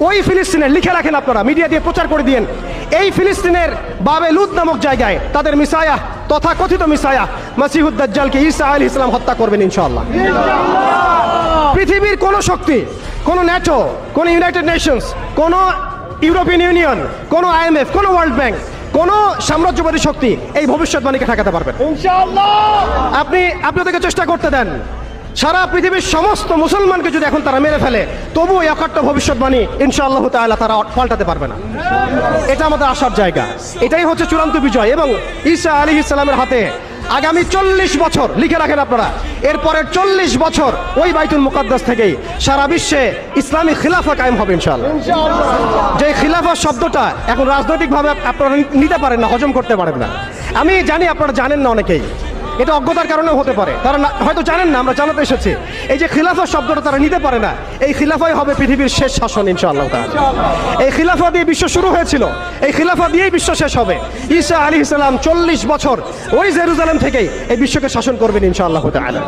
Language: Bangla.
ওই ফিলিস্তিনের, লিখে রাখেন আপনারা, মিডিয়া দিয়ে প্রচার করে দিয়েন, এই ফিলিস্তিনের বাবে লুদ নামক জায়গায় তাদের মিসায়া, তথাকথিত মিসায়া মাসিহুদ দাজ্জালকে ঈসা আলাইহিস সালাম হত্যা করবেন ইনশাআল্লাহ। পৃথিবীর কোন শক্তি, কোন ন্যাটো, কোন ইউনাইটেড নেশনস, কোন ইউরোপিয়ান ইউনিয়ন, কোন IMF, কোন ওয়ার্ল্ড ব্যাংক, কোন সাম্রাজ্যবাদী শক্তি এই ভবিষ্যৎবাণীকে ঠেকাতে পারবেন ইনশাআল্লাহ। আপনি ওদেরকে চেষ্টা করতে দেন, সারা পৃথিবীর সমস্ত মুসলমানকে যদি এখন তারা মেরে ফেলে, তবু এই অকাট্য ভবিষ্যৎবাণী ইনশাআল্লাহ তাআলা তারা পাল্টাতে পারবে না। এটা আমাদের আশার জায়গা, এটাই হচ্ছে চূড়ান্ত বিজয়। এবং ঈসা আলাইহিস সালামের হাতে আগামী 40 বছর, লিখে রাখেন আপনারা, এরপরের 40 বছর ওই বাইতুল মুকাদ্দাস থেকেই সারা বিশ্বে ইসলামী খিলাফা কায়েম হবে ইনশাআল্লাহ। যে খিলাফা শব্দটা এখন রাজনৈতিকভাবে আপনারা নিতে পারেন না, হজম করতে পারেন না। আমি জানি আপনারা জানেন না, অনেকেই এটা অজ্ঞতার কারণেও হতে পারে, তারা হয়তো জানেন না, আমরা জানাতে এসেছি। এই যে খিলাফা শব্দটা তারা নিতে পারে না, এই খিলাফাই হবে পৃথিবীর শেষ শাসন ইনশাআল্লাহ। এই খিলাফা দিয়ে বিশ্ব শুরু হয়েছিল, এই খিলাফা দিয়েই বিশ্ব শেষ হবে। ঈসা আলাইহিস সালাম 40 বছর ওই জেরুজালেম থেকেই এই বিশ্বকে শাসন করবেন ইনশাআল্লাহ তাআলা।